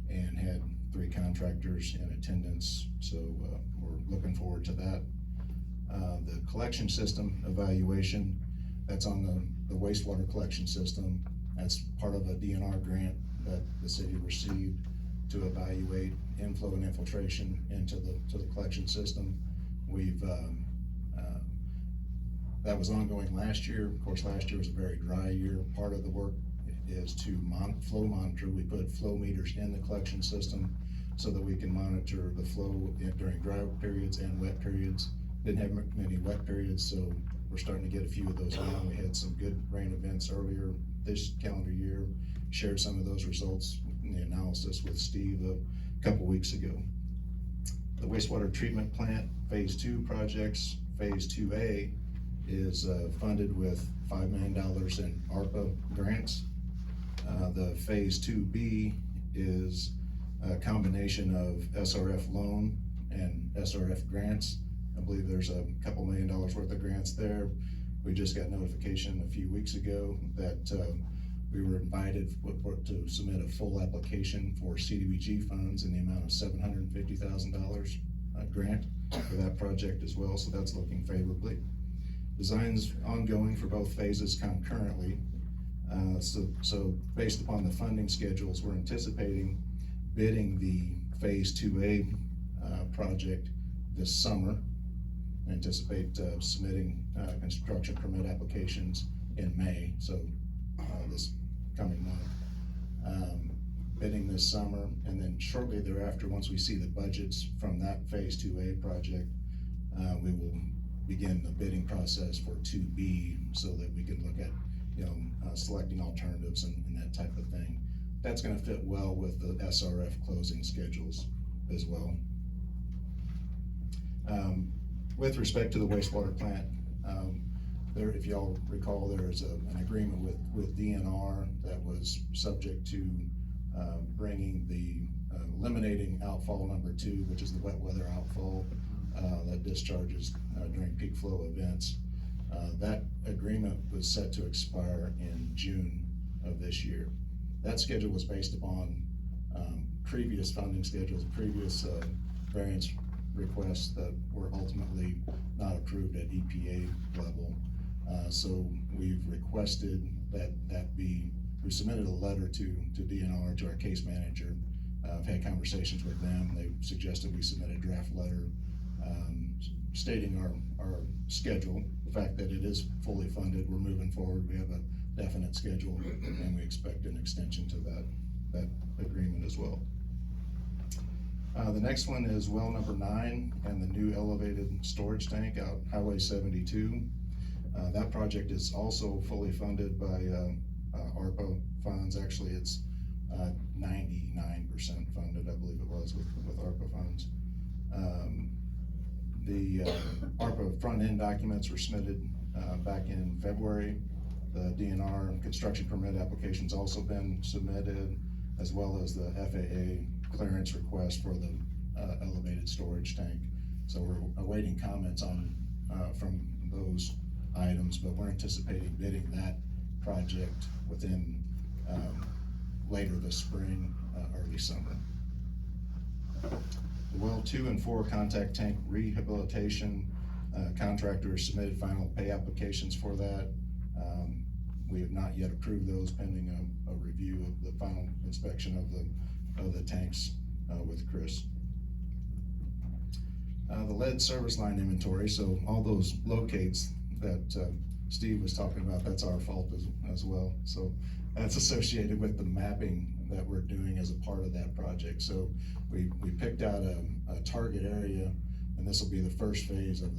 and had 3 contractors in attendance, so we're looking forward to that. The collection system evaluation, that's on the wastewater collection system. That's part of a DNR grant that the city received. to evaluate inflow and infiltration into the collection system. We've, that was ongoing last year. Of course, last year was a very dry year. Part of the work is to flow monitor. We put flow meters in the collection system so that we can monitor the flow during dry periods and wet periods. Didn't have many wet periods, so we're starting to get a few of those now. We had some good rain events earlier this calendar year. Shared some of those results in the analysis with Steve a couple weeks ago. The wastewater treatment plant phase 2 projects, phase 2A is funded with $5 million in ARPA grants. The phase 2B is a combination of SRF loan and SRF grants. I believe there's a couple $1 million worth of grants there. We just got notification a few weeks ago that we were invited to submit a full application for CDBG funds in the amount of $750,000 grant for that project as well, so that's looking favorably. Design's ongoing for both phases concurrently. So based upon the funding schedules, we're anticipating bidding the phase 2A project this summer. Anticipate submitting construction permit applications in May, so this coming month. Bidding this summer, and then shortly thereafter, once we see the budgets from that phase 2A project, we will begin the bidding process for 2B so that we can look at, selecting alternatives and that type of thing. That's going to fit well with the SRF closing schedules as well. With respect to the wastewater plant, there, if y'all recall, there is an agreement with DNR that was subject to bringing the eliminating outfall number 2, which is the wet weather outfall that discharges during peak flow events. That agreement was set to expire in June of this year. That schedule was based upon previous funding schedules, previous variance requests that were ultimately not approved at EPA level. So we've requested that we submitted a letter to DNR, to our case manager. I've had conversations with them. They suggested we submit a draft letter stating our schedule, the fact that it is fully funded, we're moving forward, we have a definite schedule, and we expect an extension to that agreement as well. The next one is well number 9 and the new elevated storage tank out Highway 72. That project is also fully funded by ARPA funds. Actually, it's 99% funded, I believe it was, with ARPA funds. The ARPA front-end documents were submitted back in February. The DNR construction permit application's also been submitted, as well as the FAA clearance request for the elevated storage tank. So we're awaiting comments on from those items, but we're anticipating bidding that project within later this spring, early summer. The well 2 and 4 contact tank rehabilitation, contractors submitted final pay applications for that. We have not yet approved those, pending a review of the final inspection of the tanks with Chris. The lead service line inventory, so all those locates that Steve was talking about, that's our fault as well. So that's associated with the mapping that we're doing as a part of that project. So we picked out a target area, and this will be the first phase of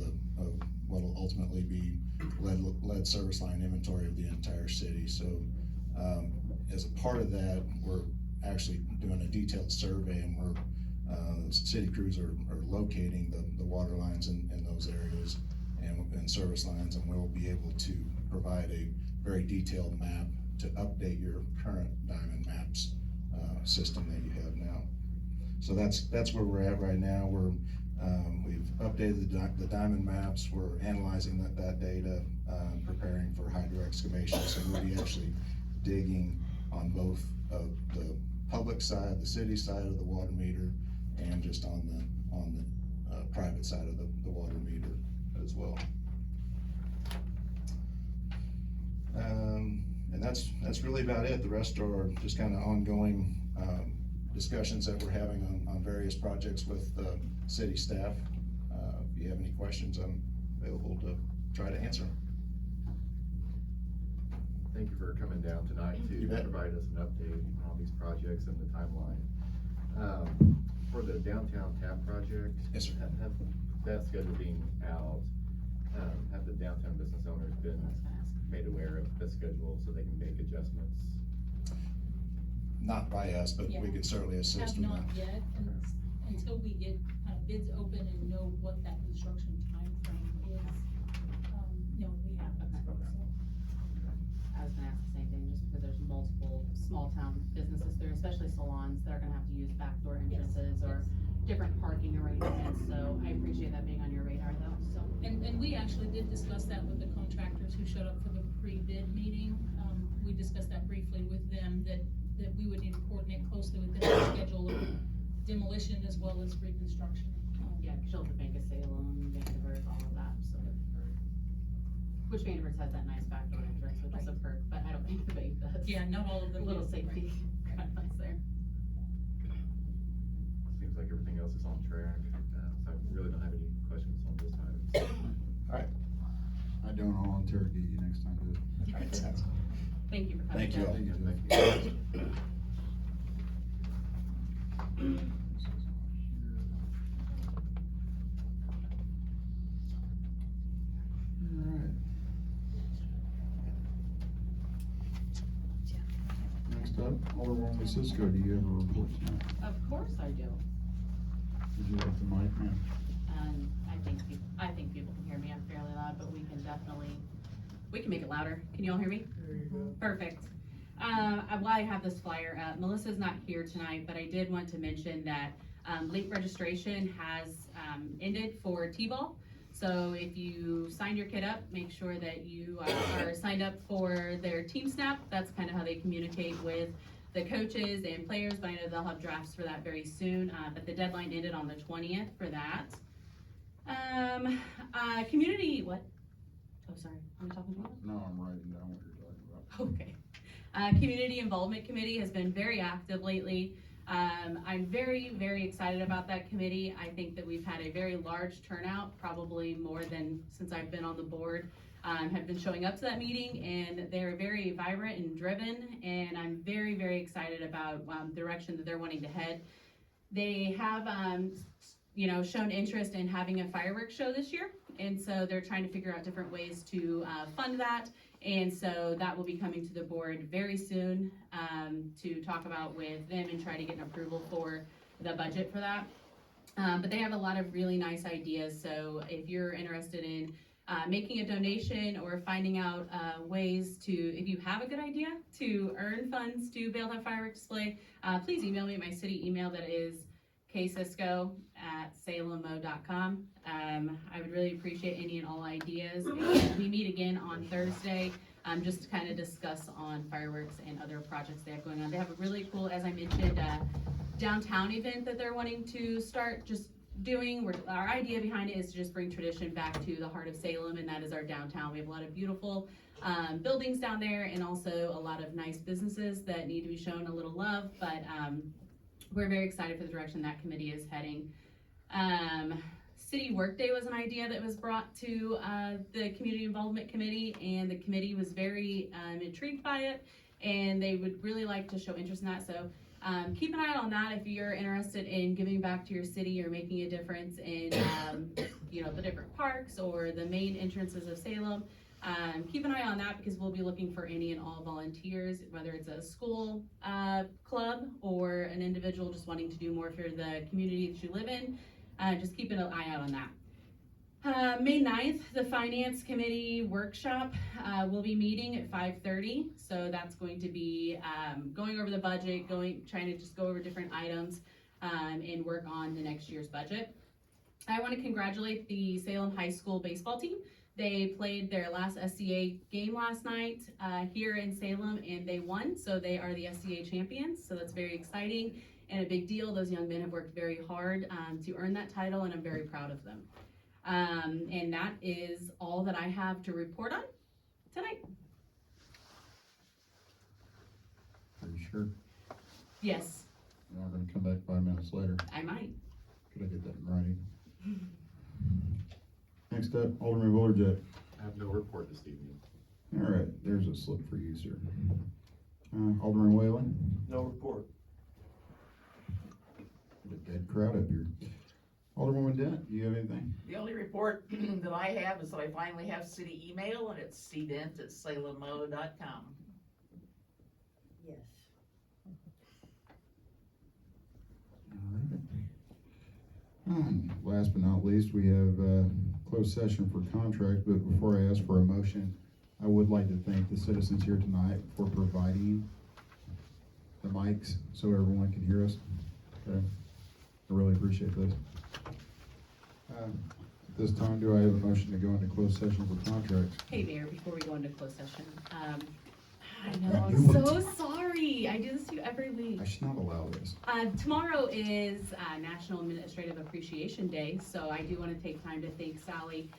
what will ultimately be lead service line inventory of the entire city. So as a part of that, we're actually doing a detailed survey, and the city crews are locating the water lines in those areas and service lines, and we'll be able to provide a very detailed map to update your current Diamond Maps system that you have now. So that's where we're at right now. We've updated the Diamond Maps. We're analyzing that data, preparing for hydro excavation. So we'll be actually digging on both of the public side, the city side of the water meter, and just on the private side of the water meter as well. And that's really about it. The rest are just kind of ongoing discussions that we're having on various projects with, city staff. If you have any questions, I'm available to try to answer them. Thank you for coming down tonight You to bet. provide us an update on all these projects and the timeline. For the downtown tap project. Yes, sir. Have that schedule being out, have the downtown business owners been made aware of the schedule so they can make adjustments? Not by us, but we could certainly assist Have with not that. yet, and until we get bids open and know what that construction timeframe is, we have. I was gonna ask the same thing, just because there's multiple small town businesses there, especially salons, that are gonna have to use backdoor entrances or different parking arrangements, so I appreciate that being on your radar though, so. And we actually did discuss that with the contractors who showed up for the pre-bid meeting. We discussed that briefly with them, that we would need to coordinate closely with them to schedule demolition as well as reconstruction. Yeah, cause you'll have to Bank of Salem, Vanderbilt, all of that, so. Which Vanderbilt has that nice backdoor entrance, which is a perk, but I don't think the bank does. Yeah, not all of them A little do. safety guidelines there. Seems like everything else is on track, so I really don't have any questions on this item. Alright. I don't know, I'll interrogate you next time, dude. Thank you for coming. Thank you all. Thank you. Alright. Next up, Alderwoman Cisco, do you have a report tonight? Of course I do. Would you like the mic, ma'am? And I think people can hear me, I'm fairly loud, but we can make it louder. Can you all hear me? There you go. Perfect. While I have this flyer up, Melissa's not here tonight, but I did want to mention that late registration has ended for T-ball. So if you signed your kid up, make sure that you are signed up for their team snap. That's kind of how they communicate with the coaches and players, but I know they'll have drafts for that very soon. But the deadline ended on the 20th for that. What? Oh, sorry, I'm talking to you. No, I'm writing down what you're talking about. Okay. Community Involvement Committee has been very active lately. I'm very, very excited about that committee. I think that we've had a very large turnout, probably more than since I've been on the board, have been showing up to that meeting, and they're very vibrant and driven, and I'm very, very excited about the direction that they're wanting to head. They have, shown interest in having a fireworks show this year, and so they're trying to figure out different ways to fund that. And so that will be coming to the board very soon to talk about with them and try to get an approval for the budget for that. But they have a lot of really nice ideas. So if you're interested in making a donation or finding out ways to, if you have a good idea to earn funds to be able to have fireworks display, please email me at my city email that is kcisco@salemmo.com. I would really appreciate any and all ideas. And we meet again on Thursday just to kind of discuss on fireworks and other projects they have going on. They have a really cool, as I mentioned, downtown event that they're wanting to start just doing. Our idea behind it is to just bring tradition back to the heart of Salem, and that is our downtown. We have a lot of beautiful buildings down there, and also a lot of nice businesses that need to be shown a little love, but we're very excited for the direction that committee is heading. City Workday was an idea that was brought to the Community Involvement Committee, and the committee was very intrigued by it, and they would really like to show interest in that. So keep an eye on that if you're interested in giving back to your city or making a difference in the different parks or the main entrances of Salem. Keep an eye on that, because we'll be looking for any and all volunteers, whether it's a school club or an individual just wanting to do more for the community that you live in. Just keep an eye out on that. May 9th, the Finance Committee workshop will be meeting at 5:30. So that's going to be going over the budget, trying to just go over different items and work on the next year's budget. I want to congratulate the Salem High School baseball team. They played their last SCA game last night here in Salem, and they won, so they are the SCA champions. So that's very exciting and a big deal. Those young men have worked very hard to earn that title, and I'm very proud of them. And that is all that I have to report on tonight. Are you sure? Yes. You're not gonna come back 5 minutes later. I might. Could I get that in writing? Next up, Alderman Boyd. I have no report this evening. All right, there's a slip for you, sir. Alderman Whalen? No report. A dead crowd up here. Alderwoman Dent, do you have anything? The only report that I have is that I finally have city email, and it's cdent@salemmo.com. Yes. Last but not least, we have closed session for contract, but before I ask for a motion, I would like to thank the citizens here tonight for providing the mics so everyone can hear us. Okay. I really appreciate this. At this time, do I have a motion to go into closed session for contracts? Hey, Mayor, before we go into closed session, I know, I I'm knew so it. sorry. I do this to you every week. I should not allow this. Tomorrow is National Administrative Appreciation Day, so I do want to take time to thank Sally.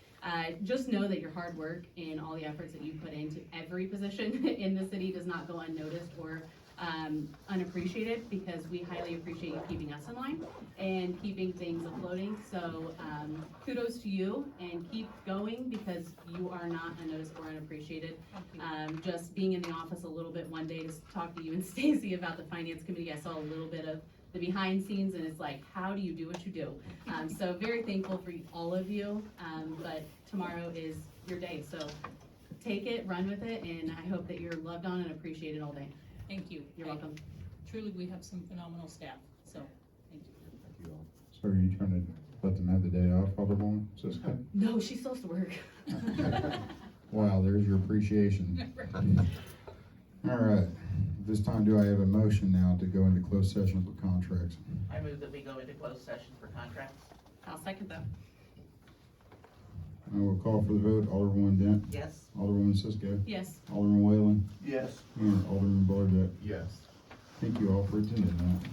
Just know that your hard work and all the efforts that you put into every position in the city does not go unnoticed or unappreciated, because we highly appreciate you keeping us in line and keeping things afloating. So kudos to you, and keep going, because you are not unnoticed or unappreciated. Just being in the office a little bit one day to talk to you and Stacy about the finance committee, I saw a little bit of the behind scenes, and it's like, how do you do what you do? So very thankful for all of you, but tomorrow is your day, so take it, run with it, and I hope that you're loved on and appreciated all day. Thank you. You're welcome. Truly, we have some phenomenal staff, so, thank you. Thank you all. So are you trying to let them have the day off, Alderwoman Cisco? No, she still has to work. Wow, there's your appreciation. All right, this time, do I have a motion now to go into closed session for contracts? I move that we go into closed session for contracts. I'll second that. I will call for the vote. Alderwoman Dent? Yes. Alderwoman Cisco? Yes. Alderman Whalen? Yes. And Alderman Boyd. Yes. Thank you all for attending that.